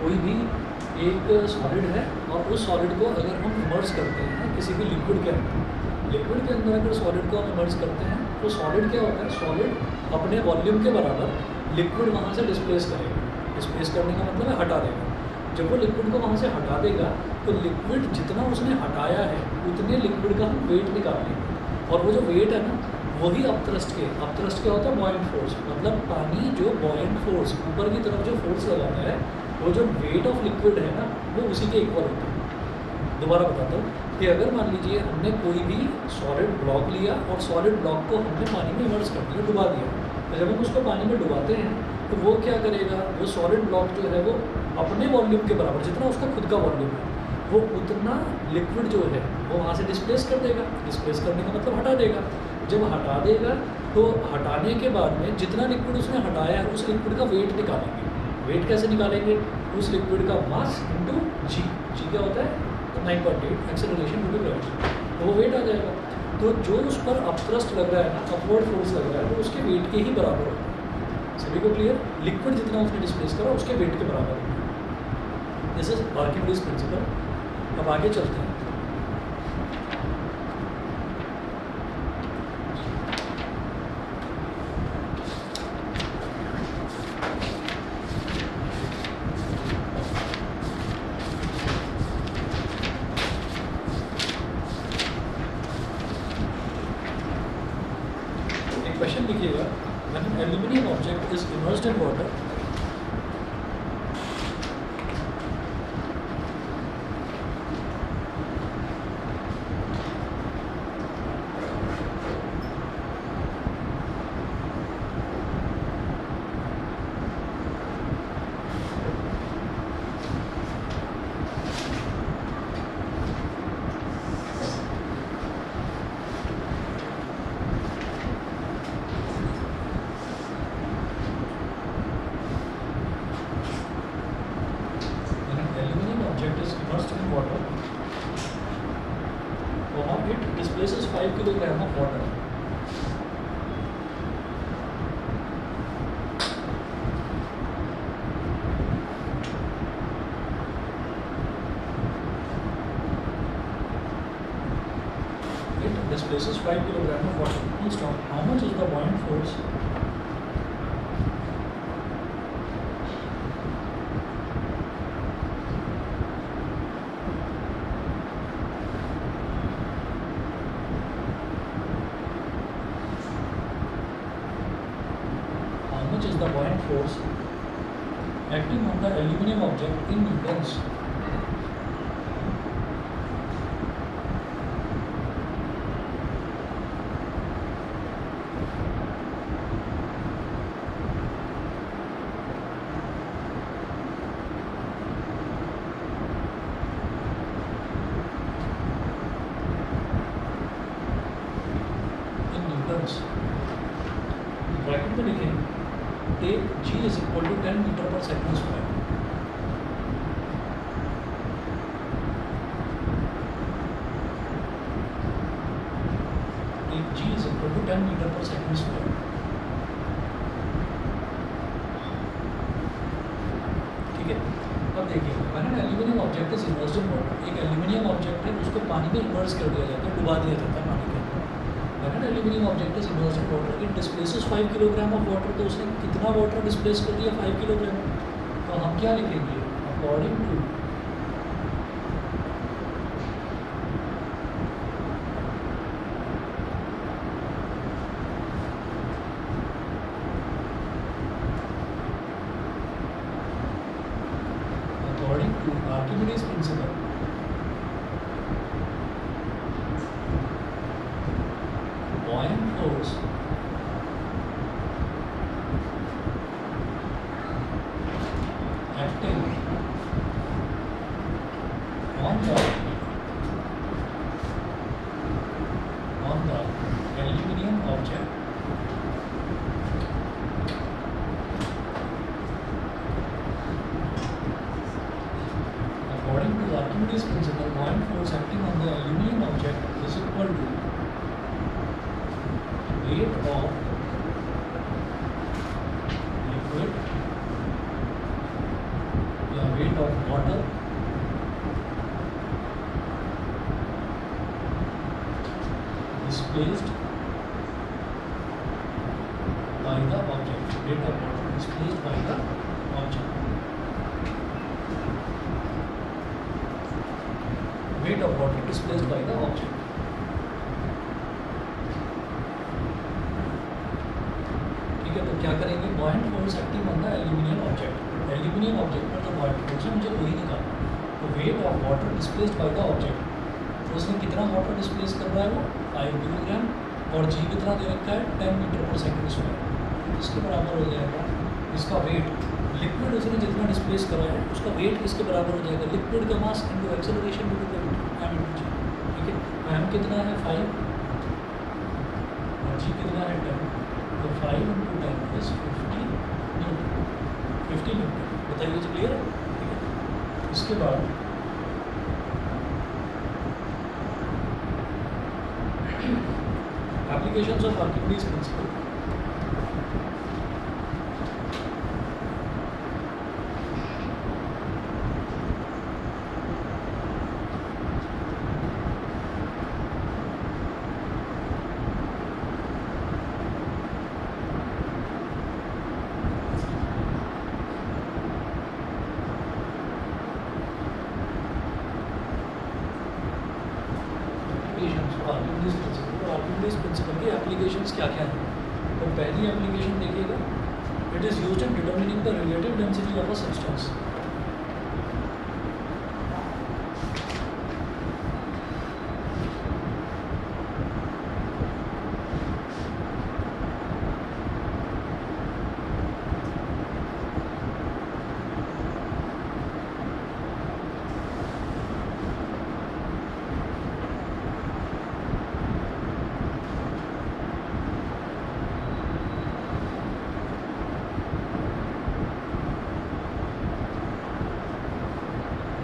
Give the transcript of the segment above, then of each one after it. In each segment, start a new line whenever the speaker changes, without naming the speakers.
कोई भी एक सॉलिड है और उस सॉलिड को अगर हम इमर्स करते हैं किसी भी लिक्विड के अंदर अगर सॉलिड को हम इमर्स करते हैं तो सॉलिड क्या होता है, सॉलिड अपने वॉल्यूम के बराबर लिक्विड वहाँ से डिस्प्लेस करेगा। डिस्प्लेस करने का मतलब है हटा देगा। जब वो लिक्विड को वहाँ से हटा देगा तो लिक्विड जितना उसने हटाया है उतने लिक्विड का हम वेट निकालेंगे, और वो जो वेट है ना वही अपथ्रस्ट क्या होता है, बॉयंट फोर्स। मतलब पानी जो बॉयंट फोर्स ऊपर की तरफ जो फोर्स लगाता है वो जो वेट ऑफ लिक्विड है ना वो उसी के इक्वल होता है। दोबारा बताता हूँ कि अगर मान लीजिए हमने कोई भी सॉलिड ब्लॉक लिया और सॉलिड ब्लॉक को हमने पानी में इमर्स कर दिया, डुबा दिया, तो जब हम उसको पानी में डुबाते हैं तो वो क्या करेगा, वो सॉलिड ब्लॉक जो है वो अपने वॉल्यूम के बराबर जितना उसका खुद का वॉल्यूम है वो उतना लिक्विड जो है वो वहाँ से डिस्प्लेस कर देगा। डिस्प्लेस करने का मतलब हटा देगा। जब हटा देगा तो हटाने के बाद में जितना लिक्विड उसने हटाया है उस लिक्विड का वेट निकालेंगे। वेट कैसे निकालेंगे, उस लिक्विड का मास इंटू जी। जी क्या होता है, तो 9.8 एक्सेलरेशन ड्यू टू ग्रेविटी, तो वो वेट आ जाएगा। तो जो उस पर अपथ्रस्ट लग रहा है ना, अपवर्ड फोर्स लग रहा है, वो उसके वेट के ही बराबर होता है। सभी को क्लियर, लिक्विड जितना उसने डिस्प्लेस करा उसके वेट के बराबर होता है। This is Archimedes principal. अब आगे चलते हैं। क्वेश्चन लिखिएगा, when an aluminium object is immersed in water, it displaces 5 kilogram of water. It displaces 5 kilogram of water. Full stop. How much is the buoyant force? Is the buoyant force acting on the aluminium object in newtons. In newtons. Bracket में लिखें take G is equal to 10 meter per second square. Take G is equal to 10 meter per second square. ठीक है, अब देखिए when an aluminium object is immersed in water, एक aluminium object है उसको पानी में इमर्स कर दिया जाता है, डुबा दिया जाता है पानी के अंदर। When an aluminium object is immersed in water, it displaces 5 kilogram of water. तो उसने कितना वाटर डिस्प्लेस कर दिया, 5 किलोग्राम। तो हम क्या लिखेंगे, according to Archimedes principle, buoyant force acting on the aluminium object according to Archimedes' principle, buoyant force acting on the aluminium object is equal to weight of liquid या weight of water displaced by the object. Weight of water displaced by the object. Weight of water displaced by the object. ठीक है, तो क्या करेंगे, buoyant force acting on the aluminium object. Aluminium object पर जो buoyant force है मुझे वही निकालना। तो weight of water displaced by the object, तो उसने कितना वाटर डिस्प्लेस कर रहा है वो 5 किलोग्राम, और जी कितना दे रखा है 10 मीटर पर सेकंड स्क्वायर, इसके बराबर हो जाएगा इसका वेट। लिक्विड उसने जितना डिस्प्लेस करा है उसका वेट किसके बराबर हो जाएगा, लिक्विड का mass into acceleration into gravity M into G. ठीक है, एम कितना है 5 और जी कितना है 10, तो 5 इंटू 10 प्लस 50 न्यूटन। बताइए जी, क्लियर है? ठीक है, इसके बाद applications of Archimedes principle. Archimedes principal के एप्लीकेशंस क्या क्या हैं? तो पहली एप्लीकेशन देखिएगा, it is used in determining the relative density of a substance.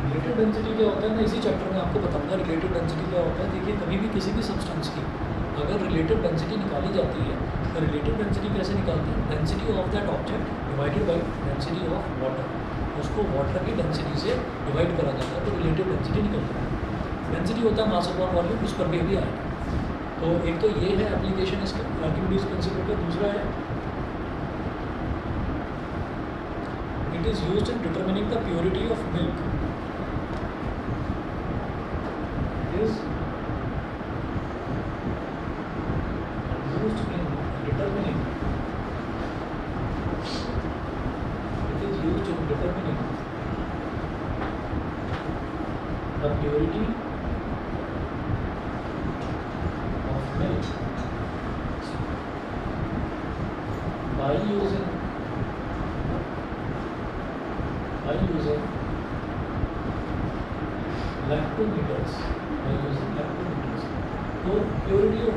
Relative density क्या होता है, मैं इसी चैप्टर में आपको बताऊंगा रिलेटिव डेंसिटी क्या होता है। देखिए, कभी भी किसी भी सब्सटेंस की अगर रिलेटिव डेंसिटी निकाली जाती है तो रिलेटिव डेंसिटी कैसे निकालते हैं, density of that object divided by density of water, उसको वाटर की डेंसिटी से डिवाइड करा जाता है तो रिलेटिव डेंसिटी निकलती है। डेंसिटी होता है मास अपॉन वॉल्यूम, उस पर भी आएगा। तो एक तो ये है एप्लीकेशन इसका आर्किमिडीज प्रिंसिपल का। दूसरा है it is used in determining the purity of milk. is used in determining the purity of milk by using lactometers। तो प्योरिटी ऑफ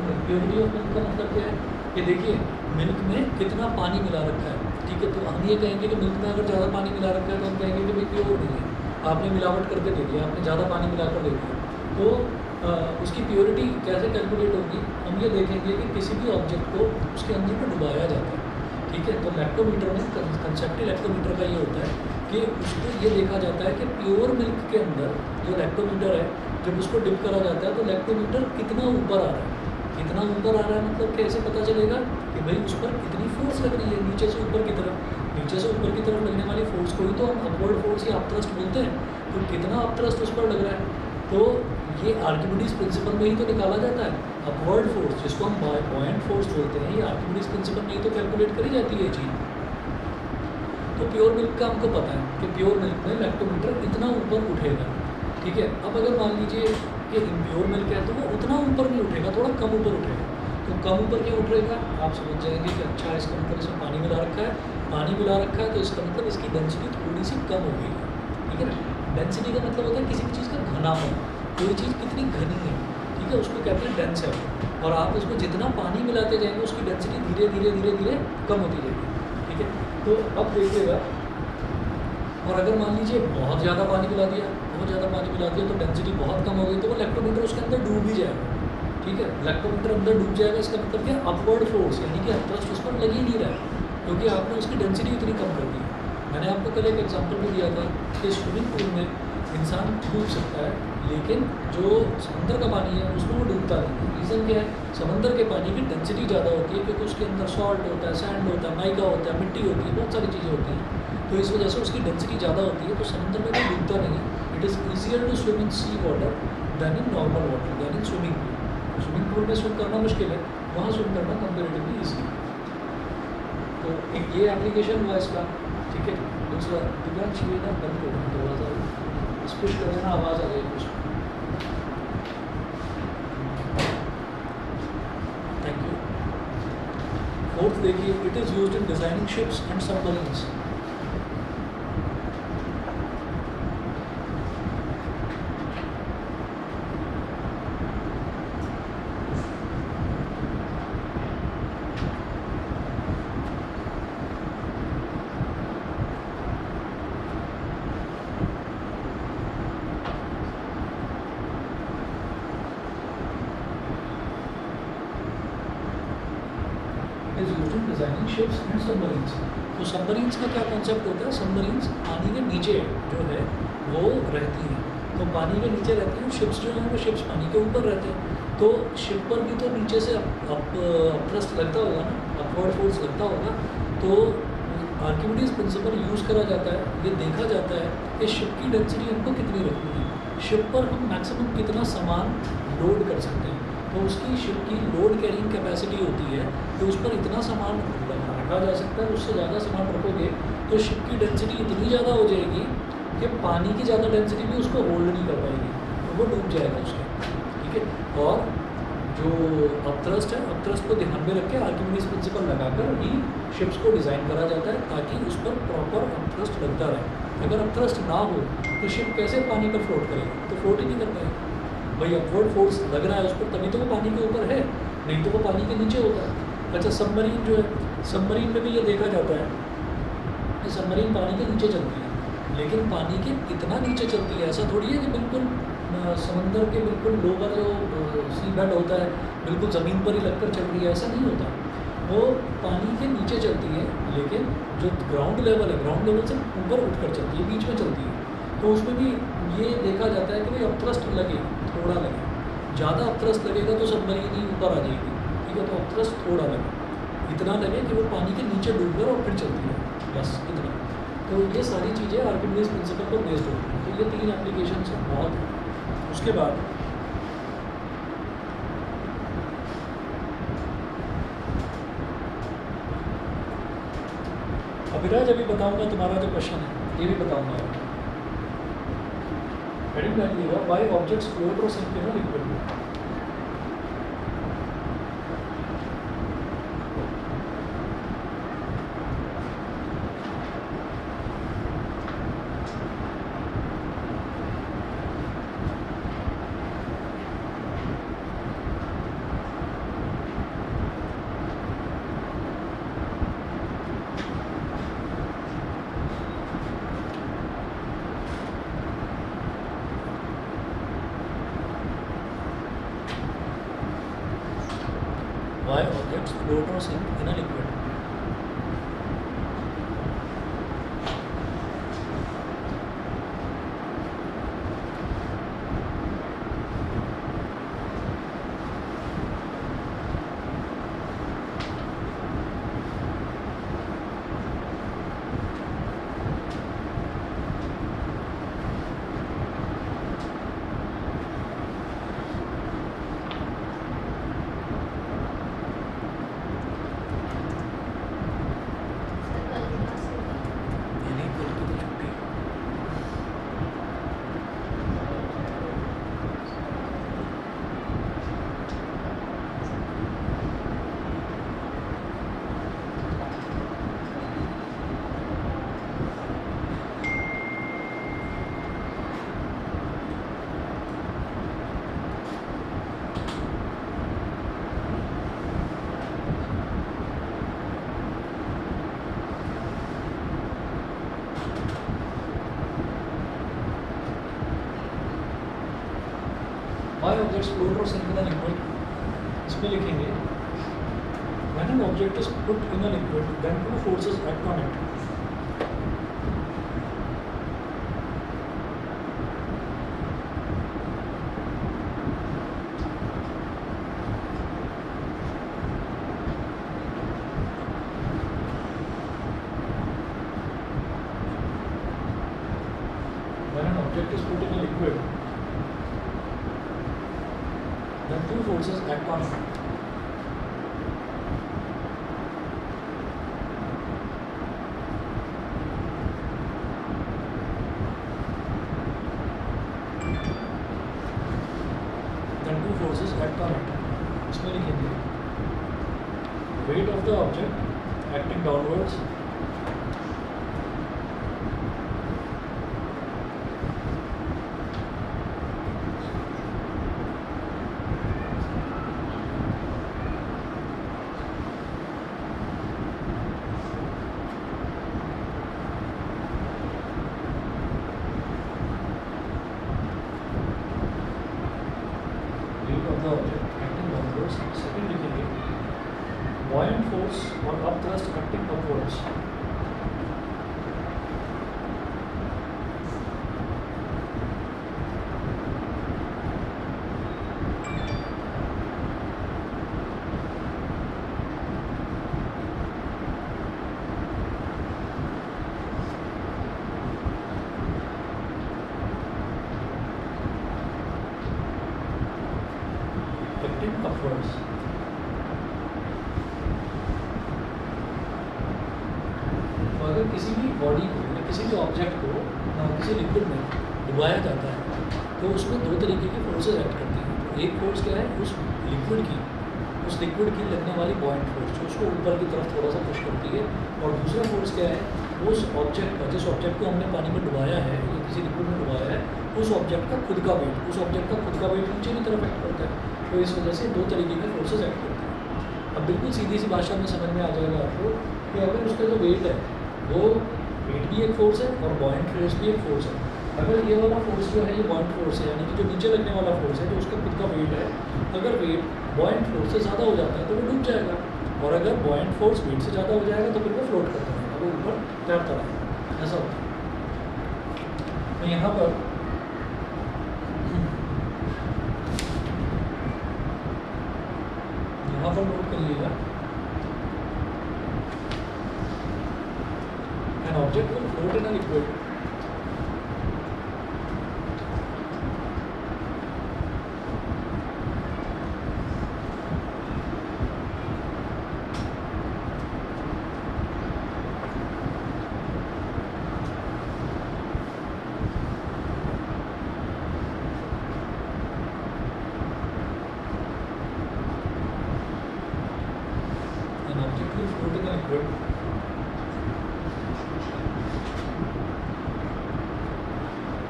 मिल्क का मतलब क्या है कि देखिए मिल्क में कितना पानी मिला रखा है। ठीक है, तो हम ये कहेंगे कि मिल्क में अगर ज़्यादा पानी मिला रखा है तो हम कहेंगे कि भाई प्योर नहीं है, आपने मिलावट करके दे दिया, आपने ज़्यादा पानी मिलाकर दे दिया। तो उसकी प्योरिटी कैसे कैलकुलेट होगी, हम ये देखेंगे कि किसी भी ऑब्जेक्ट को उसके अंदर में डुबाया जाता है। ठीक है, तो लैक्टोमीटर में कंसेप्ट लैक्टोमीटर का ये होता है कि उसको ये देखा जाता है कि प्योर मिल्क के अंदर जो लैक्टोमीटर है, जब उसको डिप करा जाता है तो लैक्टोमीटर कितना ऊपर आ रहा है। कितना ऊपर आ रहा है मतलब कैसे पता चलेगा कि भाई उस पर कितनी फोर्स लग रही है नीचे से ऊपर की तरफ। नीचे से ऊपर की तरफ लगने वाली फोर्स को ही तो हम अपवर्ड फोर्स या अपथ्रस्ट बोलते हैं। तो कितना अपथ्रस्ट उस पर लग रहा है, तो ये आर्किमिडीज प्रिंसिपल में ही तो निकाला जाता है। अपवर्ड फोर्स जिसको हम बॉयंट फोर्स बोलते हैं, ये आर्किमिडीज प्रिंसिपल में ही तो कैलकुलेट करी जाती है ये चीज़। तो प्योर मिल्क का हमको पता है कि प्योर मिल्क में लैक्टोमीटर इतना ऊपर उठेगा। ठीक है, अब अगर मान लीजिए कि इम्प्योर मिल्क है तो वो उतना ऊपर नहीं उठेगा, थोड़ा कम ऊपर उठेगा। तो कम ऊपर क्यों उठेगा, आप समझ जाएंगे कि अच्छा इसका मतलब इसमें पानी मिला रखा है, पानी मिला रखा है तो इसका मतलब इसकी डेंसिटी थोड़ी सी कम हो गई है। ठीक है ना, डेंसिटी का मतलब होता है किसी भी चीज़ का घनापन, कोई चीज़ कितनी घनी है। ठीक है, उसको कहते हैं डेंस है, और आप उसमें जितना पानी मिलाते जाएंगे उसकी डेंसिटी धीरे धीरे धीरे धीरे कम होती जाएगी। ठीक है, तो अब देखिएगा, और अगर मान लीजिए बहुत ज़्यादा पानी मिला दिया, बहुत ज़्यादा पानी मिला दिया तो डेंसिटी बहुत कम हो गई, तो वो लैक्टोमीटर उसके अंदर डूब ही जाएगा। ठीक है, लैक्टोमीटर अंदर डूब जाएगा, इसका मतलब क्या, अपवर्ड फोर्स यानी कि अपथ्रस्ट उस पर लग ही नहीं रहा है, क्योंकि आपने उसकी डेंसिटी इतनी कम कर दी। मैंने आपको कल एक एग्जांपल भी दिया था कि स्विमिंग पूल में इंसान डूब सकता है, लेकिन जो समंदर का पानी है उसमें वो डूबता नहीं है। रीज़न क्या है? समंदर के पानी की डेंसिटी ज़्यादा होती है, क्योंकि उसके अंदर सॉल्ट होता है, सैंड होता है, माइका होता है, मिट्टी होती है, बहुत सारी चीज़ें होती हैं। तो इस वजह से उसकी डेंसिटी ज़्यादा होती है, तो समंदर में वो डूबता नहीं है। It is easier to swim in sea water than in normal water, than in swimming pool. Swimming pool में स्विम करना मुश्किल है, वहाँ स्विम करना कंपेरेटिवली ईजी है। तो एक ये एप्लीकेशन हुआ इसका, ठीक है। दूसरा दिव्यांश ये ना बंद करो थोड़ा सा, स्पुश कर देना, आवाज़ आ जाएगी उसमें। Thank you. फोर्थ देखिए, it is used in designing ships and submarines. Designing ships and submarines. तो सबमरीन्स का क्या कॉन्सेप्ट होता है? सबमरीन्स पानी के नीचे जो है वो रहती हैं, तो पानी के नीचे रहती हैं। शिप्स जो हैं वो शिप्स पानी के ऊपर रहते हैं। तो शिप पर भी तो नीचे से अपथ्रस्ट लगता होगा ना, अपवर्ड फोर्स लगता होगा। तो आर्किमिडीज प्रिंसिपल यूज़ करा जाता है, ये देखा जाता है कि शिप की डेंसिटी हमको कितनी रखनी है, शिप पर हम मैक्सिमम कितना सामान लोड कर सकते हैं। तो उसकी शिप की लोड कैरिंग कैपेसिटी होती है कि उस पर इतना सामान रखा जा सकता है। उससे ज़्यादा सामान रखोगे तो शिप की डेंसिटी इतनी ज़्यादा हो जाएगी कि पानी की ज़्यादा डेंसिटी भी उसको होल्ड नहीं कर पाएगी, तो वो डूब जाएगा उसके, ठीक है। और जो अपथ्रस्ट है, अपथ्रस्ट को ध्यान में रख के आर्किमिडीज प्रिंसिपल लगाकर ही शिप्स को डिज़ाइन करा जाता है, ताकि उस पर प्रॉपर अपथ्रस्ट लगता रहे। अगर अपथ्रस्ट ना हो तो शिप कैसे पानी पर फ्लोट करेगी? तो फ्लोट ही नहीं कर पाएगी। भाई अपवर्ड फोर्स लग रहा है उस पर, तभी तो वो पानी के ऊपर है, नहीं तो वो पानी के नीचे होगा। अच्छा, सबमरीन जो है, सबमरीन में भी ये देखा जाता है कि सबमरीन पानी के नीचे चलती है, लेकिन पानी के कितना नीचे चलती है ऐसा थोड़ी है कि बिल्कुल समंदर के बिल्कुल लोअर जो सी बेड होता है बिल्कुल ज़मीन पर ही लगकर चल रही है, ऐसा नहीं होता। वो पानी के नीचे चलती है, लेकिन जो ग्राउंड लेवल है, ग्राउंड लेवल से ऊपर उठकर चलती है, बीच में चलती है। तो उसमें भी ये देखा जाता है कि भाई अपथ्रस्ट लगे, थोड़ा लगे। ज़्यादा अपथ्रस्ट लगेगा तो सबमरीन ही ऊपर आ जाएगी, ठीक है। तो अपथ्रस्ट थोड़ा लगे, इतना लगे कि वो पानी के नीचे डूब कर और फिर चलती है, बस इतना। तो ये सारी चीज़ें आर्किमिडीज प्रिंसिपल पर बेस्ड होती हैं। तो ये 3 एप्लीकेशन हैं, बहुत हैं। उसके बाद अभिराज अभी बताऊंगा तुम्हारा जो क्वेश्चन है, ये भी बताऊंगा। हेडिंग कर लीजिएगा, व्हाई ऑब्जेक्ट्स फ्लोट और sink in a liquid. Why objects float or sink in a liquid? Why objects float or sink in a liquid? इसमें लिखेंगे, when an object is put in a liquid, then two forces act on it. when an object is put in a liquid, then two forces act on it. Then two forces act on it. इसमें लिखेंगे weight of the object acting downwards of the object acting downwards. Second लिखेंगे buoyant force or upthrust acting upwards. Acting upwards. तो अगर किसी भी body को या किसी भी ऑब्जेक्ट को किसी लिक्विड में डुबाया जाता है तो उसमें दो तरीके की फोर्सेस एक्ट करती हैं. तो एक फोर्स क्या है, उस लिक्विड की लगने वाली बॉयंट फोर्स जो उसको ऊपर की तरफ थोड़ा सा पुश करती है. और दूसरा फोर्स क्या है, उस ऑब्जेक्ट का, जिस ऑब्जेक्ट को हमने पानी में डुबाया है या किसी लिक्विड में डुबाया है, उस ऑब्जेक्ट का खुद का वेट नीचे की तरफ एक्ट करता है. तो इस वजह से दो तरीके के फोर्सेस एक्ट करते हैं. अब बिल्कुल सीधी सी भाषा में समझ में आ जाएगा आपको कि अगर उसका जो वेट है वो वेट भी एक फोर्स है और बॉयंट फोर्स भी एक फोर्स है. अगर ये वाला फोर्स जो है ये बॉयंट फोर्स है, यानी कि जो नीचे लगने वाला फोर्स है जो उसका खुद का वेट है, अगर वेट बॉयंट फोर्स से ज़्यादा हो जाता है तो वो डूब जाएगा. और अगर बॉयंट फोर्स वेट से ज़्यादा हो जाएगा तो फिर वो फ्लोट करता रहेगा, वो ऊपर तैरता रहेगा. ऐसा होता है. तो यहाँ पर नोट करिएगा, an object will float in a liquid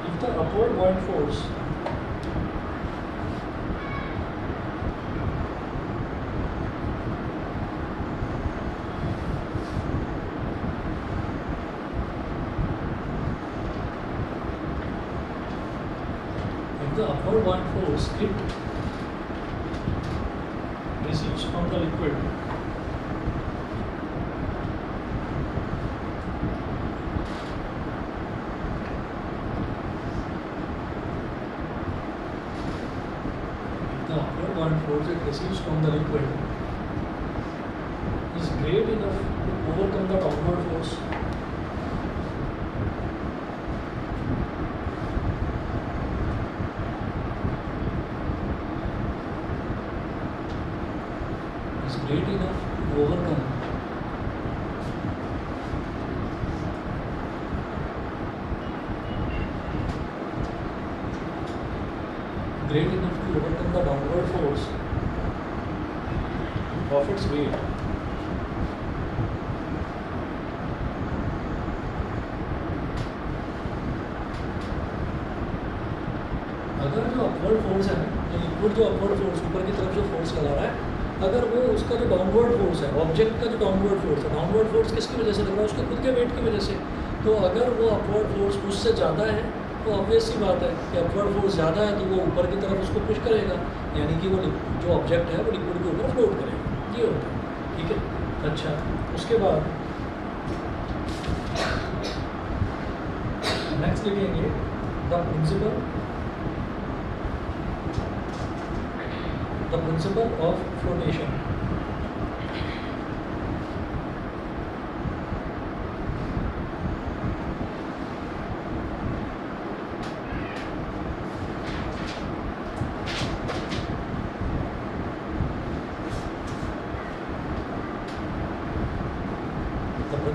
if the upward buoyant force it receives from the liquid is great enough to overcome the downward force. Is great enough to overcome the downward force of its weight. अगर जो upward force है ना, liquid जो upward force ऊपर की तरफ जो force लगा रहा है, अगर वो उसका जो डाउनवर्ड फोर्स है, ऑब्जेक्ट का जो डाउनवर्ड फोर्स है, डाउनवर्ड फोर्स किसकी वजह से लग रहा है, उसके खुद के वेट की वजह से. तो अगर वो अपवर्ड फोर्स उससे ज़्यादा है तो ऑब्वियस सी बात है कि अपवर्ड फोर्स ज़्यादा है तो वो ऊपर की तरफ उसको पुश करेगा, यानी कि वो जो ऑब्जेक्ट है वो लिक्विड के ऊपर फ्लोट करेगा. ये होता है, ठीक है. अच्छा, उसके बाद नेक्स्ट लिखेंगे the principle of flotation.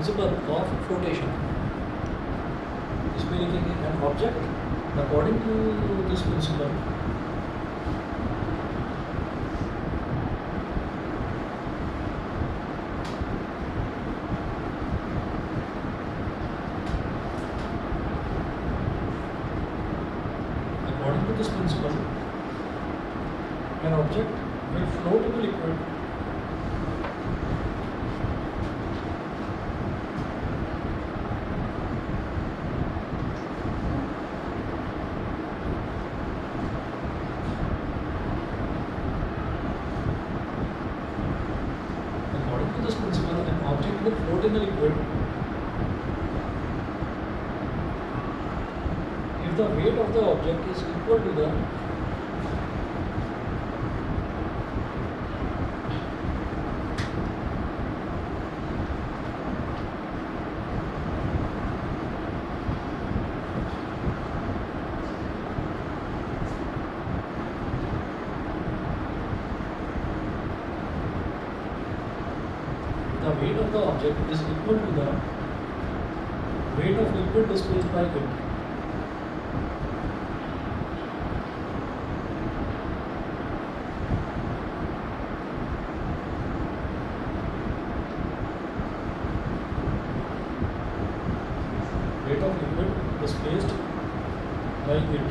Principle of flotation, इसमें लिखेंगे an object according to this principle this principle, an object will float in the liquid according to this principle, an object will float in the liquid if the weight of the object is equal to the weight of the object is equal to the weight of liquid displaced by it. Weight of liquid displaced by it.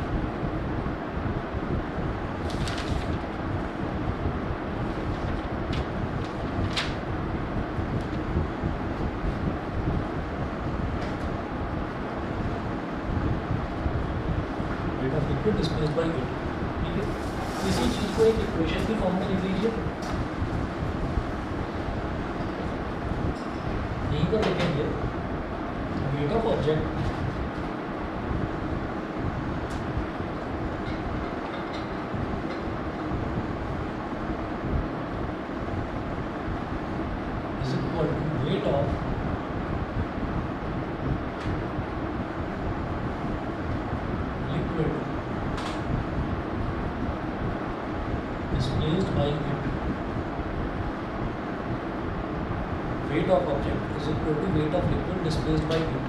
Liquid displaced by heat, ठीक है। इसी चीज़ को एक equation की form में लिख लीजिए, यहीं पर लिखेंगे weight of object is equal to weight of liquid displaced by it. Weight of object is equal to weight of liquid displaced by it.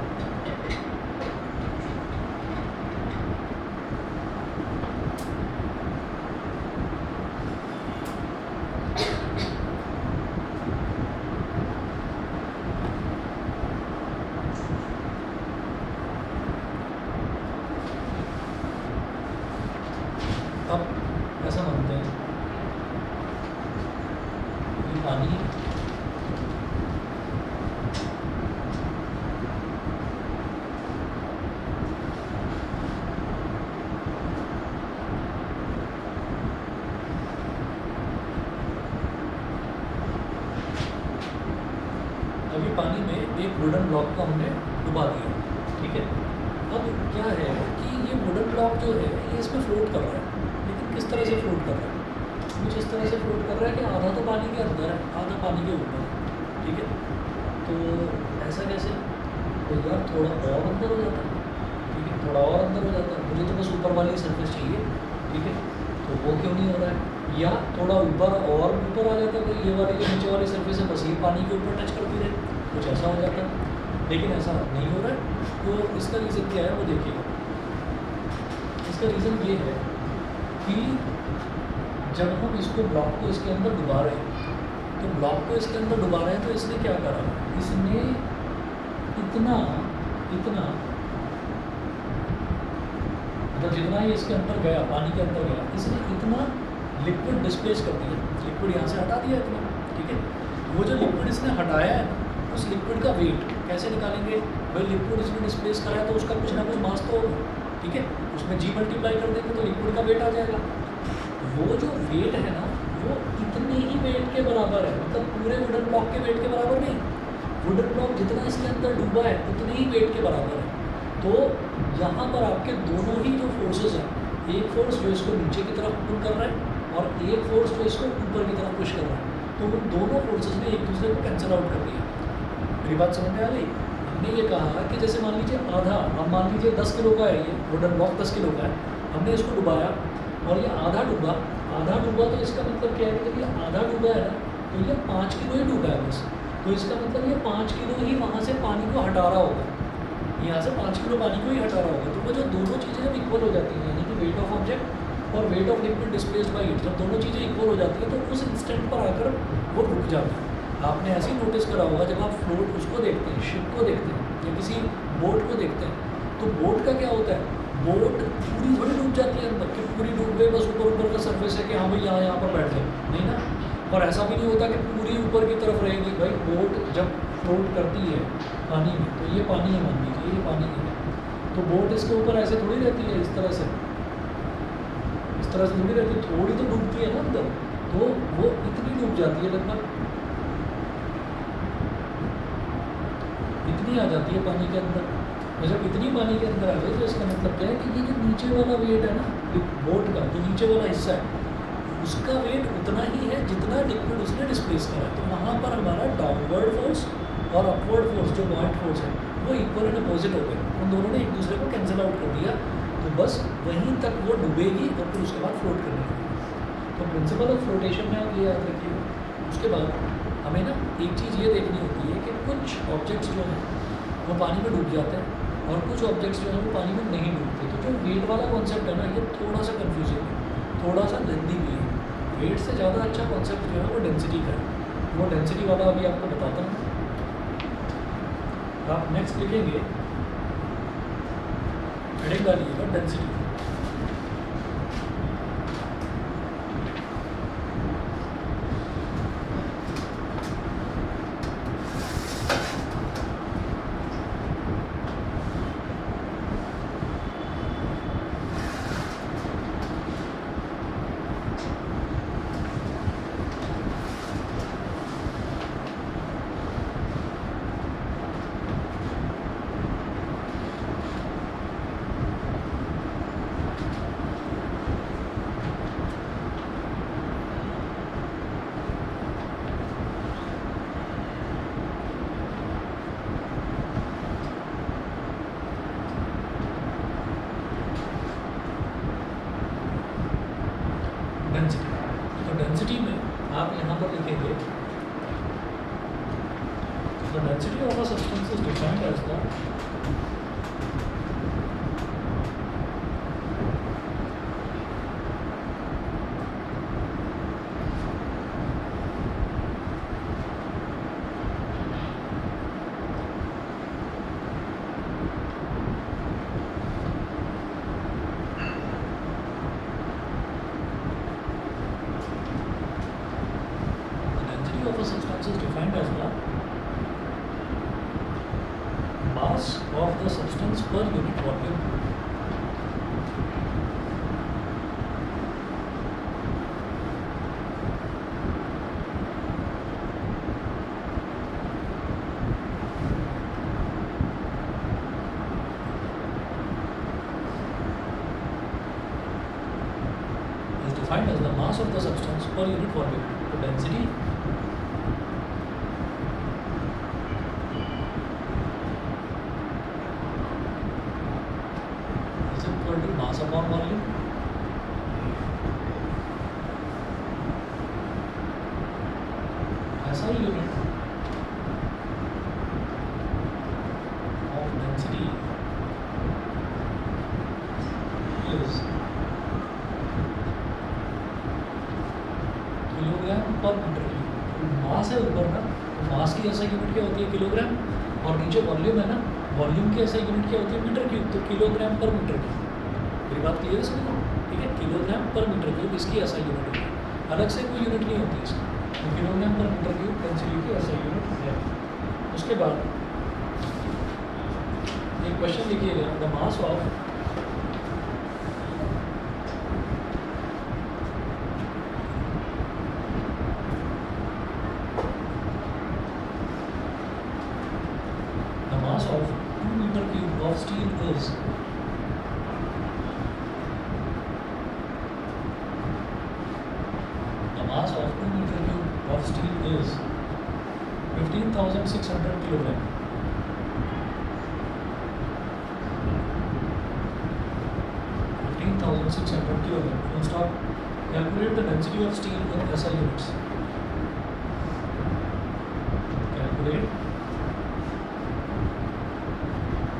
अब ऐसा मानते हैं पानी अभी पानी में एक वुडन ब्लॉक को हमने डुबा दिया, ठीक है। अब क्या है कि ये वुडन ब्लॉक जो है ये इसमें फ्लोट कर रहा है, लेकिन किस तरह से फ्लोट कर रहा है? कुछ इस तरह से फ्लोट कर रहा है कि आधा तो पानी के अंदर है, आधा पानी के ऊपर, ठीक है। तो ऐसा कैसे? तो यार थोड़ा और अंदर हो जाता है, ठीक है, थोड़ा और अंदर हो जाता है। मुझे तो बस ऊपर वाली सरफेस चाहिए, ठीक है, तो वो क्यों नहीं हो रहा है? या थोड़ा ऊपर और ऊपर आ जाता है, तो ये वाली जो नीचे वाली सरफेस है बस ये पानी के ऊपर टच करती रहे, कुछ ऐसा हो जाता है। लेकिन ऐसा नहीं हो रहा है, तो इसका रीज़न क्या है वो देखिएगा। इसका रीज़न ये है कि जब हम इसको ब्लॉक को इसके अंदर डुबा रहे हैं, तो ब्लॉक को इसके अंदर डुबा रहे हैं, तो इसने क्या करा? इसने इतना मतलब जितना ही इसके अंदर गया, पानी के अंदर गया, इसने इतना लिक्विड डिस्प्लेस कर दिया, लिक्विड यहाँ से हटा दिया इतना, ठीक है। वो जो लिक्विड इसने हटाया है, उस लिक्विड का वेट कैसे निकालेंगे? भाई लिक्विड इसमें डिस्प्लेस करा है तो उसका कुछ ना कुछ मास तो होगा, ठीक है। उसमें जी मल्टीप्लाई कर देंगे तो लिक्विड का वेट आ जाएगा। वो जो वेट है ना, वो इतने ही वेट के बराबर है, मतलब पूरे वुडन ब्लॉक के वेट के बराबर नहीं, वुडन ब्लॉक जितना इसके अंदर डूबा है उतने ही वेट के बराबर है। तो यहाँ पर आपके दोनों ही जो फोर्सेस हैं, एक फोर्स जो इसको नीचे की तरफ पुल कर रहा है और एक फोर्स जो इसको ऊपर की तरफ पुश कर रहा है, तो उन दोनों फोर्सेस ने एक दूसरे को कैंसिल आउट कर दिया। मेरी बात समझ में आ गई? हमने ये कहा कि जैसे मान लीजिए आधा, हम मान लीजिए 10 किलो का है, ये वुडन ब्लॉक 10 किलो का है, हमने इसको डुबाया और ये आधा डूबा, तो इसका मतलब क्या है कि जब ये आधा डूबा है ना, तो ये 5 किलो ही डूबा है बस। तो तो इसका मतलब ये 5 किलो ही वहाँ से पानी को हटा रहा होगा, यहाँ से 5 किलो पानी को ही हटा रहा होगा। तो वो जो दोनों चीज़ें जब इक्वल हो जाती हैं, यानी कि वेट ऑफ ऑब्जेक्ट और wait of liquid displaced by it, जब दोनों चीज़ें इक्वल हो जाती हैं तो उस इंस्टेंट पर आकर वो रुक जाता है। आपने ऐसे ही नोटिस करा होगा जब आप फ्लोट उसको देखते हैं, शिप को देखते हैं या किसी बोट को देखते हैं, तो बोट का क्या होता है, बोट पूरी थोड़ी डूब जाती है अंदर, कि पूरी डूब गई बस ऊपर ऊपर का सर्फेस है कि हाँ भाई यहाँ पर बैठ जाए, नहीं ना। और ऐसा भी नहीं होता कि पूरी ऊपर की तरफ रहेगी। भाई बोट जब फ्लोट करती है पानी में, तो ये पानी है, मान लीजिए ये पानी है, तो बोट इसके ऊपर ऐसे थोड़ी रहती है, इस तरह से थोड़ी रहती है, थोड़ी तो डूबती है ना अंदर, तो वो इतनी डूब जाती है, लगभग इतनी आ जाती है पानी के अंदर। और जब इतनी पानी के अंदर आ गई तो इसका मतलब क्या है कि ये जो नीचे वाला वेट है ना बोट का, जो नीचे वाला हिस्सा है उसका वेट उतना ही है जितना लिक्विड उसने डिस्प्लेस करा। तो वहाँ पर हमारा डाउनवर्ड फोर्स और अपवर्ड फोर्स जो बॉइंट फोर्स है वो इक्वल एंड अपोजिट हो गए, उन दोनों ने एक दूसरे को कैंसिल आउट कर दिया। तो बस वहीं तक वो डूबेगी और फिर उसके बाद फ्लोट करने लगेगी। तो प्रिंसिपल ऑफ फ्लोटेशन में आप ये याद रखिए। उसके बाद हमें ना एक चीज़ ये देखनी होती है कि कुछ ऑब्जेक्ट्स जो हैं वो पानी में डूब जाते हैं और कुछ ऑब्जेक्ट्स जो हैं वो पानी में नहीं डूबते। तो जो वेट वाला कॉन्सेप्ट है ना, ये थोड़ा सा कन्फ्यूजिंग है, थोड़ा सा लेंदी भी है। वेट से ज़्यादा अच्छा कॉन्सेप्ट जो है वो डेंसिटी का है। वो डेंसिटी वाला अभी आपको बताता हूँ। आप नेक्स्ट लिखेंगे, हेडिंग डालिएगा डेंसिटी। तो डेंसिटी में आप यहाँ पर लिखेंगे, the density of a substance is defined as the of a substance is defined as the mass of the substance per unit volume. Is defined as the mass of the substance per unit volume. So density mass upon volume. SI unit of density is kilogram पर metre cube. मास है ऊपर ना, तो मास की SI unit क्या होती है, kilogram, और नीचे वॉल्यूम है ना, वॉल्यूम की SI यूनिट क्या होती है, मीटर क्यूब। तो किलोग्राम पर मीटर क्यूब। मेरी बात क्लियर है सभी को? ठीक है, किलोग्राम पर मीटर क्यूब इसकी SI यूनिट होती है, अलग से कोई यूनिट नहीं होती इसकी। तो किलोग्राम पर मीटर क्यूब डेंसिटी की SI यूनिट है। उसके बाद एक क्वेश्चन लिखिएगा, the mass of of 2 meter cube of steel is the mass of 2 meter cube of steel is 15,600 kilogram. 15,600 kilogram. Full stop. Calculate the density of steel in SI units. Calculate calculate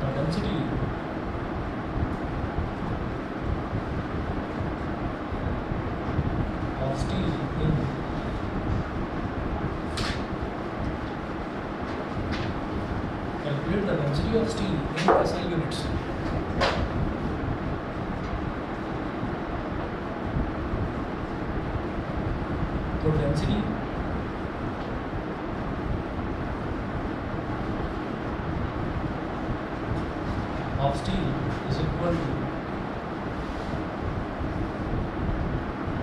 the density of steel in calculate the density of steel in SI units. So density of steel is equal to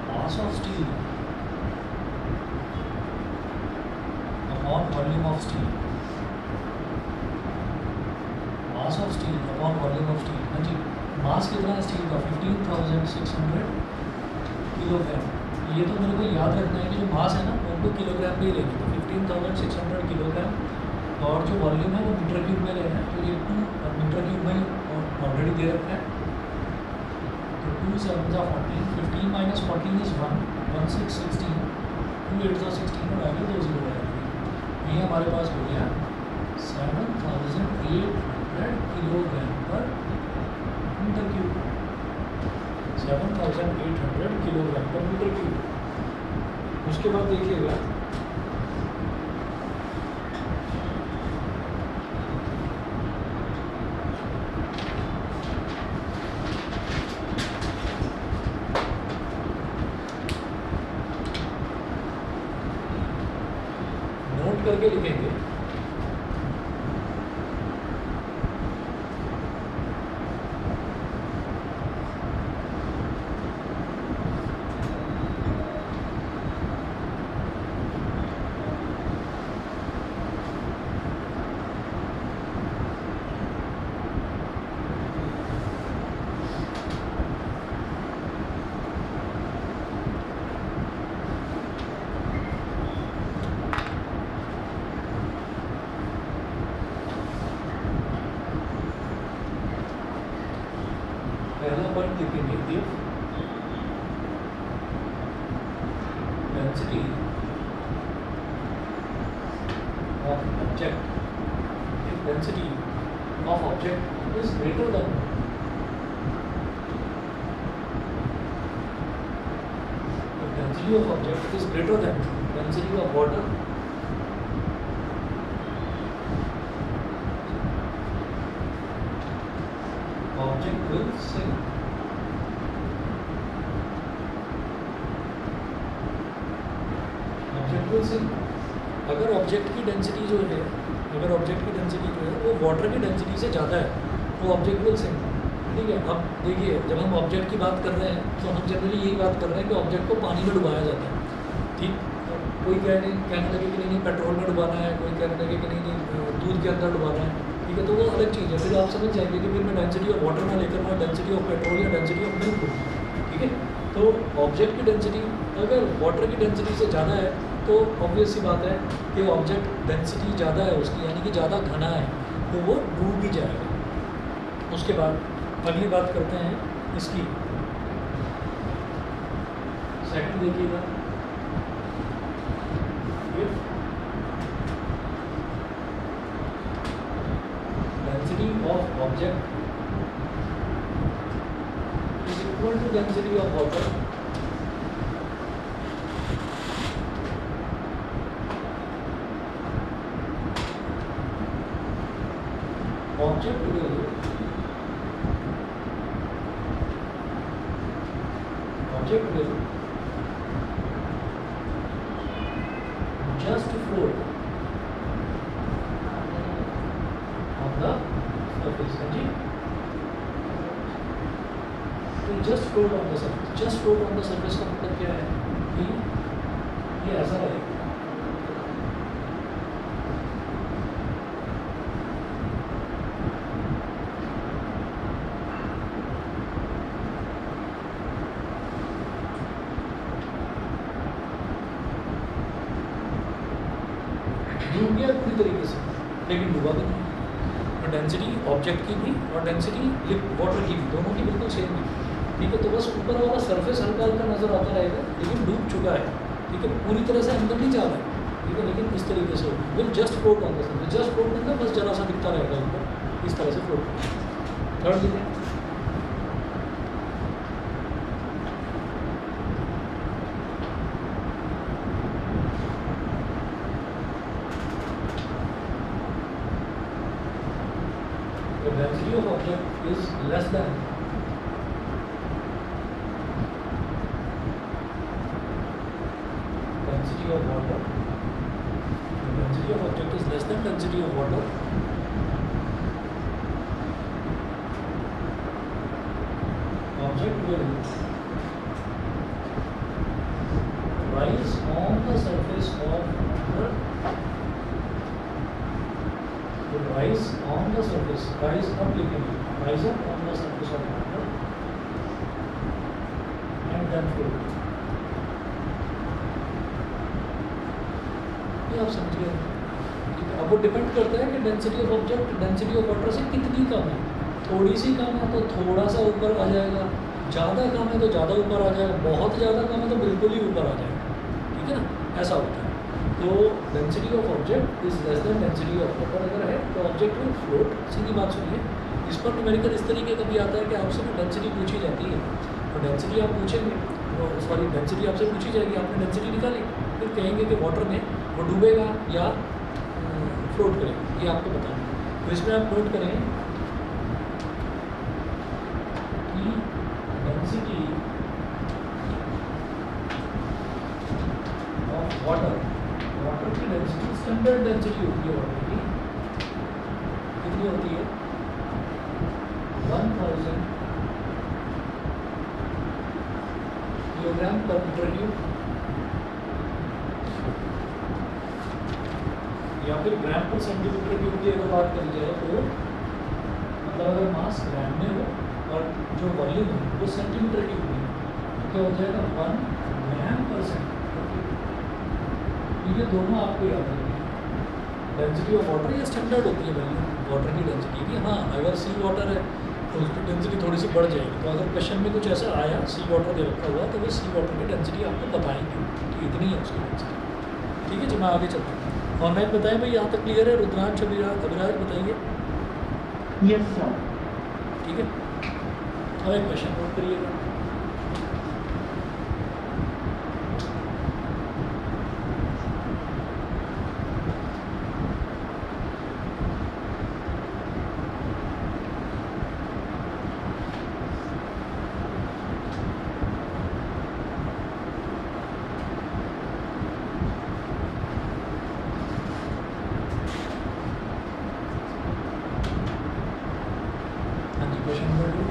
mass of steel upon volume of steel. Mass of steel upon volume of steel. हाँ जी, मास कितना है steel का? 15,600 kilogram. ये तो मेरे को याद रखना है कि जो मास है ना वो उनको किलोग्राम में ही लेंगे, तो 15,600 किलोग्राम। और जो वॉल्यूम है वो मीटर क्यूब में लेना है, तो ये 2 मीटर क्यूब में ऑलरेडी दे रखा है। तो 2 7 14, 15 माइनस 14 इज 1, 1 6 16, 2 8 16 और आगे 2 0 आएगा। ये हमारे पास हो गया 7,800 किलोग्राम पर मीटर क्यूब। 7,800 किलोग्राम पर मीटर क्यूब। उसके बाद देखिएगा नोट करके लिखेंगे पहला पॉइंट लिखेंगे if density of object is greater than density of object is greater than density of water, object will sink. Object will sink. अगर ऑब्जेक्ट की डेंसिटी जो है वो वाटर की डेंसिटी से ज़्यादा है तो ऑब्जेक्ट विल सिंक। ठीक है, अब देखिए जब हम ऑब्जेक्ट की बात कर रहे हैं तो हम जनरली यही बात कर रहे हैं कि ऑब्जेक्ट को पानी में डुबाया जाता है। ठीक, कोई कहने लगे कि नहीं पेट्रोल में डुबाना है, कोई कहने लगे कि नहीं दूध के अंदर डुबाना है। ठीक है, तो वो अलग चीज़ है। फिर आप समझ जाएंगे कि फिर मैं डेंसिटी ऑफ वाटर ना लेकर मैं डेंसिटी ऑफ पेट्रोल या डेंसिटी ऑफ मिल्क लूँ। ठीक है, तो ऑब्जेक्ट की डेंसिटी अगर वाटर की डेंसिटी से ज़्यादा है तो ऑब्वियस सी बात है कि ऑब्जेक्ट डेंसिटी ज़्यादा है उसकी, यानी कि ज़्यादा घना है, तो वो डूब भी जाएगा। उसके बाद अगली बात करते हैं इसकी। सेकंड देखिएगा, density of object is equal to density of water, object will just float on the surface। जी, तो just float on the surface, just float on the surface का मतलब क्या है कि ये ऐसा रहेगा। डूब गया पूरी तरीके से, लेकिन डूबा भी नहीं। और डेंसिटी ऑब्जेक्ट की भी और डेंसिटी वाटर की भी, दोनों की बिल्कुल सेम है। ठीक है, तो बस ऊपर वाला सरफेस हल्का हल्का नज़र आता रहेगा, लेकिन डूब चुका है। ठीक है, पूरी तरह से अंदर नहीं जा रहा है, ठीक है, लेकिन इस तरीके से will just float on the surface, just float मतलब बस जरा सा दिखता रहेगा ऊपर, इस तरह से फ्लोट। थर्ड देखिए, the density of object is less than density of water. The density of object is less than density of water. Object will rise on the surface of water. Will rise on the surface. Rise up लिखेंगे. Rise up on the surface of water and then float. आप समझिए, अब वो depend करता है कि density of object density of water से कितनी कम है। थोड़ी सी कम है तो थोड़ा सा ऊपर आ जाएगा, ज़्यादा कम है तो ज़्यादा ऊपर आ जाएगा, बहुत ज़्यादा कम है तो बिल्कुल ही ऊपर आ जाएगा, ठीक है ना, ऐसा होता है। तो density of object is less than density of water अगर है तो ऑब्जेक्ट विल फ्लोट। सीधी बात सुनिए, इस पर न्यूमेरिकल इस तरीके का भी आता है कि आपसे डेंसिटी पूछी जाती है, तो डेंसिटी आप पूछेंगे, सॉरी डेंसिटी आपसे पूछी जाएगी, आपने डेंसिटी निकाली, फिर कहेंगे कि वाटर में वो डूबेगा या फ्लोट करेगा, ये आपको बताना है। तो इसमें आप नोट करें कि डेंसिटी ऑफ वाटर, वाटर की डेंसिटी स्टैंडर्ड डेंसिटी होती है वाटर की, कितनी होती है 1000 किलोग्राम पर मीटर क्यूब, या फिर ग्राम पर सेंटीमीटर क्यूब की अगर बात करी जाए तो मतलब अगर मास ग्राम में हो और जो वॉल्यूम है वो सेंटीमीटर क्यूब में, तो क्या हो जाएगा 1 ग्राम पर सेंटीमीटर क्यूब। ये दोनों आपको याद रखना है। डेंसिटी ऑफ वाटर ये स्टैंडर्ड होती है वैल्यू वाटर की डेंसिटी की। हाँ, अगर सी वाटर है तो उसकी डेंसिटी थोड़ी सी बढ़ जाएगी, तो अगर क्वेश्चन में कुछ ऐसा आया सी वाटर दे रखा हुआ तो वो सी वाटर की डेंसिटी आपको बताएंगे कि इतनी है उसकी डेंसिटी, ठीक है जी। मैं आगे चलता हूँ, ऑनलाइन बताएं भाई, यहाँ तक क्लियर है? रुद्रांश अभिराज बताइए।
Yes sir.
ठीक है, अब एक क्वेश्चन नोट करिएगा। Question number 2.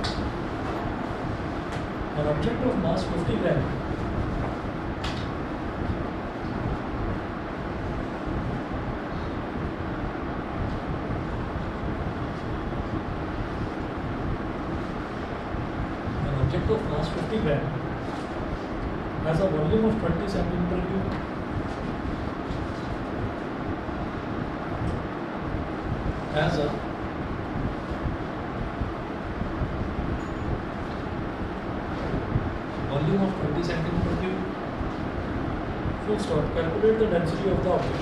An object of mass 50 gram has a volume of 20 centimeter cube has a volume of 20 centimeter cube. Full stop. Calculate the density of the object.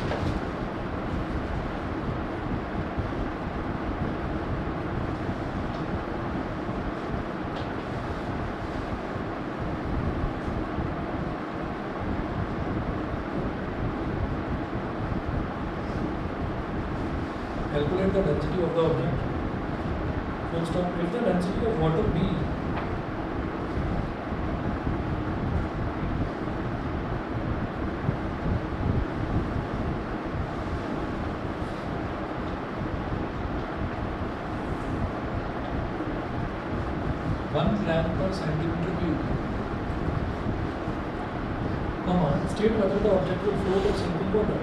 Calculate the density of the object. Full stop. If the density of water B gram per centimeter cube. Come on, state whether the object will float or sink in water.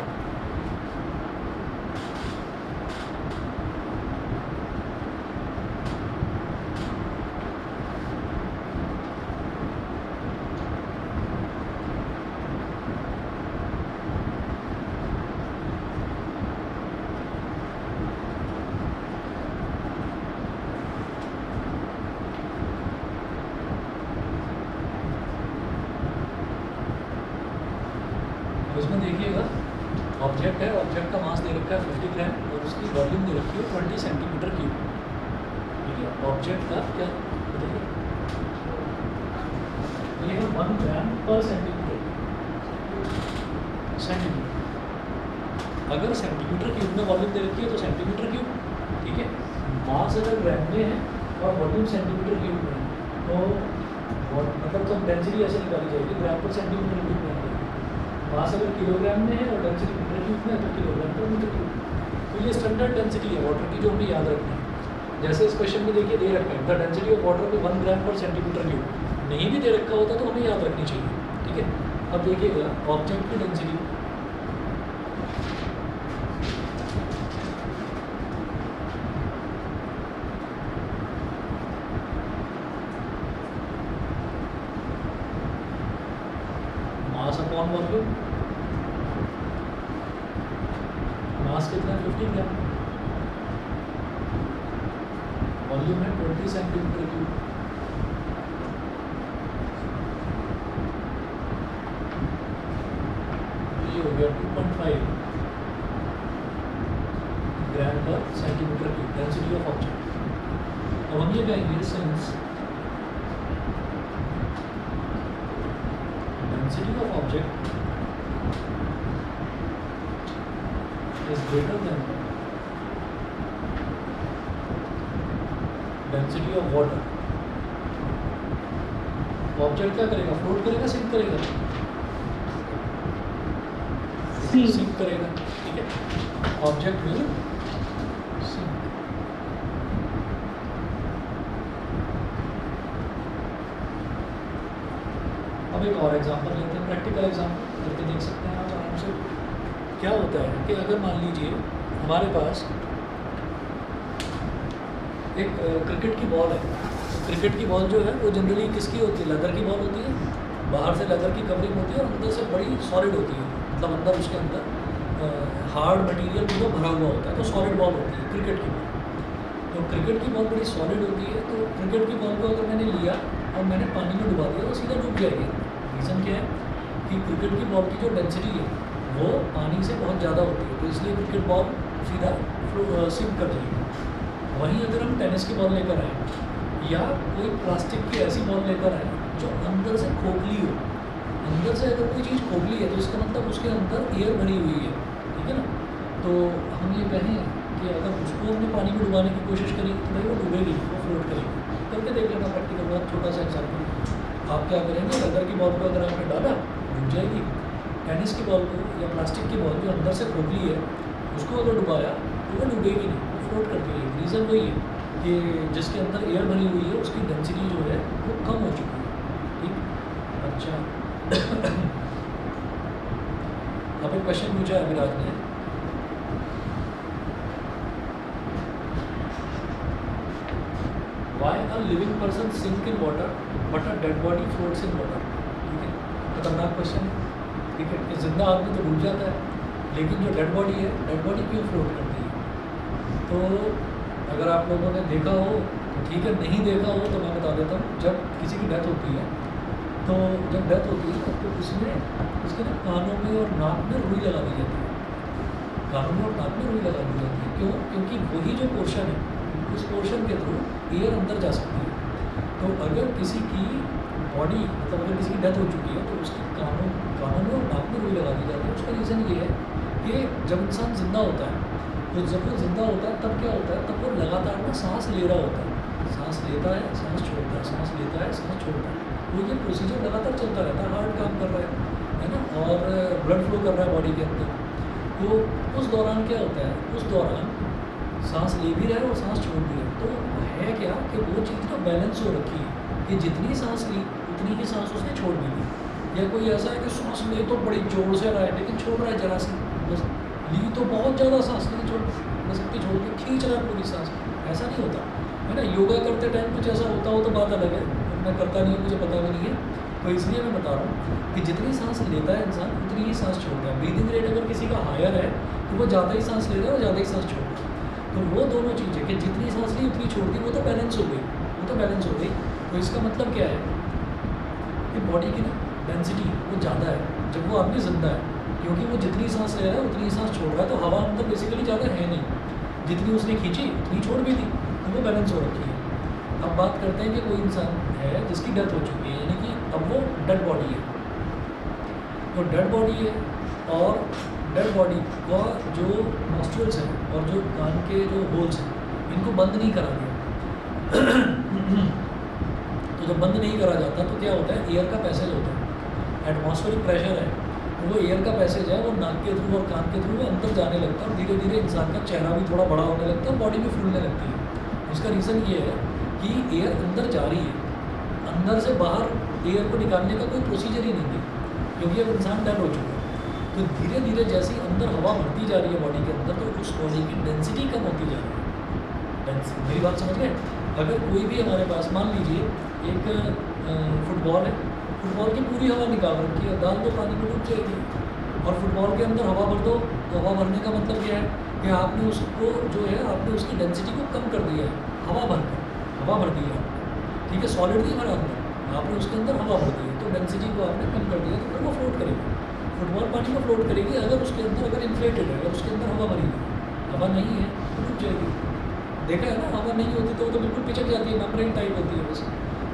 इसमें देखिएगा object है, object का मास दे रखा है 50 ग्राम और उसकी volume दे रखी है 20 सेंटीमीटर क्यूब। ठीक है, ऑब्जेक्ट का क्या बताइए, ये है 1 ग्राम पर सेंटीमीटर। अगर सेंटीमीटर क्यूब में वॉल्यूम दे रखी है तो सेंटीमीटर क्यूब। ठीक है, मास अगर ग्राम में है और वॉल्यूम सेंटीमीटर क्यूब में है तो मतलब तो डेंसिटी ऐसे निकाली जाएगी ग्राम पर सेंटीमीटर क्यूब में। मास अगर किलोग्राम में है और डेंसिटी मीटर क्यूब में है तो किलोग्राम पर मीटर क्यूब। तो ये स्टैंडर्ड डेंसिटी है वाटर की जो हमें याद रखनी है। जैसे इस क्वेश्चन में देखिए दे रखा है द डेंसिटी ऑफ वाटर को 1 ग्राम पर सेंटीमीटर क्यूब। नहीं भी दे रखा होता तो हमें याद रखनी चाहिए। ठीक है, अब देखिएगा ऑब्जेक्ट की डेंसिटी, मास अपॉन वॉल्यूम। मास कितना है 50 ग्राम, वॉल्यूम है 20 सेंटीमीटर क्यूब। ये हो गया 2.5 ग्राम पर centimetre cube density of object. अब हम ये कहेंगे since density of object is greater than density of water, object क्या करेगा, फ्लोट करेगा, सिंक करेगा, सिंक करेगा। ठीक है, ऑब्जेक्ट विल सिंक। अब एक और एग्जांपल लेते हैं, प्रैक्टिकल एग्जांपल करके देख सकते हैं आप आराम से। क्या होता है कि अगर मान लीजिए हमारे पास एक क्रिकेट की बॉल है। क्रिकेट की बॉल जो है वो जनरली किसकी होती है, लेदर की बॉल होती है। बाहर से लेदर की कवरिंग होती है और अंदर से बड़ी सॉलिड होती है, मतलब अंदर उसके अंदर हार्ड मटेरियल पूरा भरा हुआ होता है, तो सॉलिड बॉल होती है क्रिकेट की बॉल। तो क्रिकेट की बॉल बड़ी सॉलिड होती है, तो क्रिकेट की बॉल को अगर मैंने लिया और मैंने पानी में डुबा दिया तो सीधा डूब जाएगी। रीज़न क्या है कि क्रिकेट की बॉल की जो डेंसिटी है वो पानी से बहुत ज़्यादा होती है, तो इसलिए क्रिकेट बॉल सीधा सिंक कर जाएगी। वहीं अगर हम टेनिस की बॉल लेकर आए या कोई प्लास्टिक की ऐसी बॉल लेकर आए जो अंदर से खोखली हो, अंदर से अगर कोई चीज़ खोखली है तो इसका मतलब उसके अंदर एयर भरी हुई है। ठीक है ना, तो हम ये कहें कि अगर उसको हमने पानी में डुबाने की कोशिश करी तो भाई वो डूबेगी, वो फ्लोट करेगी। करके देख लेना प्रैक्टिकल बात, छोटा सा एग्जाम्पल। आप क्या करेंगे, लेदर की बॉल को अगर आपने डाला डूब जाएगी। टेनिस की बॉल को या प्लास्टिक की बॉल जो अंदर से खोखली है उसको अगर डुबाया तो वो डूबेगी नहीं, वो फ्लोट करती रहेगी। रीज़न वही है कि जिसके अंदर एयर भरी हुई है उसकी डेंसिटी जो है वो कम हो चुकी है। ठीक, अच्छा अब एक क्वेश्चन पूछा है अभिराज ने, why a living person sink in water but a dead body floats in water. ठीक है, खतरनाक क्वेश्चन है। ठीक है, कि जिंदा आदमी तो डूब जाता है लेकिन जो डेड बॉडी है, डेड बॉडी क्यों फ्लोट करती है। तो अगर आप लोगों ने देखा हो तो ठीक है, नहीं देखा हो तो मैं बता देता हूँ। जब किसी की डेथ होती है तो जब डेथ होती है तो उसमें उसके ना कानों में और नाक में रुई लगा दी जाती है। कानों में और नाक में रुई लगा दी जाती है, क्यों? क्योंकि वही जो पोर्शन है उस पोर्शन के थ्रू एयर अंदर जा सकती है। तो अगर किसी की बॉडी मतलब अगर किसी की डेथ हो चुकी है तो उसकी कानों में और नाक में रुई लगा दी जाती है। उसका रीज़न ये है कि जब इंसान ज़िंदा होता है तो जब वो ज़िंदा होता है तब क्या होता है, तब वो लगातार ना सांस ले रहा होता है, सांस लेता है सांस छोड़ता है, सांस लेता है सांस छोड़ता है। तो ये प्रोसीजर लगातार चलता रहता है, हार्ट काम कर रहा है ना, और ब्लड फ्लो कर रहा है बॉडी के अंदर। तो उस दौरान क्या होता है, उस दौरान सांस ले भी रहा है और सांस छोड़ भी रहा है। तो है क्या कि वो चीज़ ना बैलेंस हो रखी है कि जितनी सांस ली उतनी ही सांस उसने छोड़ भी ली। या कोई ऐसा है कि सांस ले तो बड़ी जोर से रहा है लेकिन छोड़ रहा है जरा सी, बस ली तो बहुत ज़्यादा सांस लेकिन छोड़ बस अपनी छोड़ के खींच रहा है पूरी सांस। ऐसा नहीं होता है ना। योगा करते टाइम कुछ ऐसा होता हो तो बात अलग है, मैं करता नहीं हूँ, मुझे पता भी नहीं है। तो इसलिए मैं बता रहा हूँ कि जितनी सांस लेता है इंसान उतनी ही सांस छोड़ता है। ब्रीदिंग रेट अगर किसी का हायर है तो वो ज़्यादा ही सांस ले रहा है और ज़्यादा ही सांस छोड़ रहा है। तो वो दोनों चीज़ें कि जितनी सांस ली उतनी छोड़ दी, वो तो बैलेंस हो गई, वो तो बैलेंस हो गई। तो इसका मतलब क्या है कि बॉडी की ना डेंसिटी वो ज़्यादा है जब वो आदमी ज़िंदा है। क्योंकि वो जितनी सांस ले रहा है उतनी सांस छोड़ रहा है, तो हवा अंदर बेसिकली ज़्यादा है नहीं, जितनी उसने खींची उतनी छोड़ भी दी, तो वो बैलेंस हो रखी है। अब बात करते हैं कि कोई इंसान है जिसकी डेथ हो चुकी है, यानी कि अब वो डेड बॉडी है, तो डेड बॉडी है और डेड बॉडी का जो नॉस्ट्रल्स हैं और जो कान के जो होल्स हैं इनको बंद नहीं करा गया। तो जब बंद नहीं करा जाता तो क्या होता है, एयर का पैसेज होता है, एटमॉस्फेरिक प्रेशर है, तो वो एयर का पैसेज है वो नाक के थ्रू और कान के थ्रू अंदर जाने लगता है और धीरे धीरे इंसान का चेहरा भी थोड़ा बड़ा होने लगता है और बॉडी भी फूलने लगती है। उसका रीज़न ये है कि एयर अंदर जा रही है, अंदर से बाहर एयर को निकालने का कोई प्रोसीजर ही नहीं है, क्योंकि अब इंसान डेड हो चुका है। तो धीरे धीरे जैसे ही अंदर हवा भरती जा रही है बॉडी के अंदर, तो उस बॉडी की डेंसिटी कम होती जा रही है। मेरी बात समझ गए? अगर कोई भी हमारे पास, मान लीजिए एक फुटबॉल है, फुटबॉल की पूरी हवा निकाल रखी है, डाल दो पानी में डूब जाएगी। और फुटबॉल के अंदर हवा भर दो, तो हवा भरने का मतलब क्या है कि आपने उसको जो है आपने उसकी डेंसिटी को कम कर दिया है, हवा भर दी है, ठीक है, सॉलिड नहीं भरा अंदर, आपने उसके अंदर हवा भर दी है, तो डेंसिटी को आपने कम कर दिया, तो फिर वो फ्लोट करेगी। फुटबॉल पानी में फ्लोट करेगी अगर उसके अंदर अगर इन्फ्लेटेड है, अगर उसके अंदर हवा भरी है, हवा नहीं है तो डूब जाएगी। देखा है ना, हवा नहीं होती तो वो तो बिल्कुल पिचक जाती है, मेम्ब्रेन टाइप होती है बस।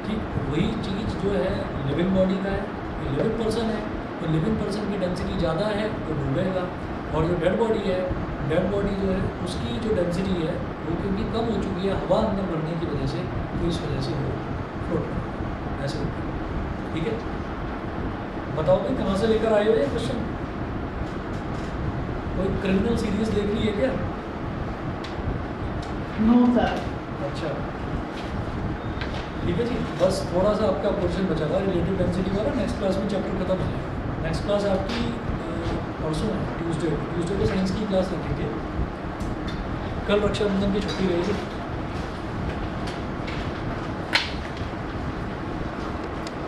ठीक वही चीज़ जो है लिविंग बॉडी का है, ये लिविंग पर्सन है, तो लिविंग पर्सन की डेंसिटी ज़्यादा है तो डूबेगा, और जो डेड बॉडी है, डेड बॉडी जो है उसकी जो डेंसिटी है वो क्योंकि कम हो चुकी है हवा अंदर भरने की वजह से, तो इस वजह से वो फ्लोट करेगा, ऐसे होता है। ठीक है, बताओ भाई कहाँ से लेकर आए हो ये क्वेश्चन? कोई क्रिमिनल सीरीज देख ली है क्या?
No sir.
अच्छा ठीक है जी, बस थोड़ा सा आपका क्वेश्चन बचा था रिलेटिव डेंसिटी वाला, नेक्स्ट क्लास में चैप्टर खत्म हो जाएगा। नेक्स्ट क्लास आपकी परसों है, ट्यूसडे को साइंस की क्लास रखेंगे, कल रक्षाबंधन की छुट्टी रहेगी।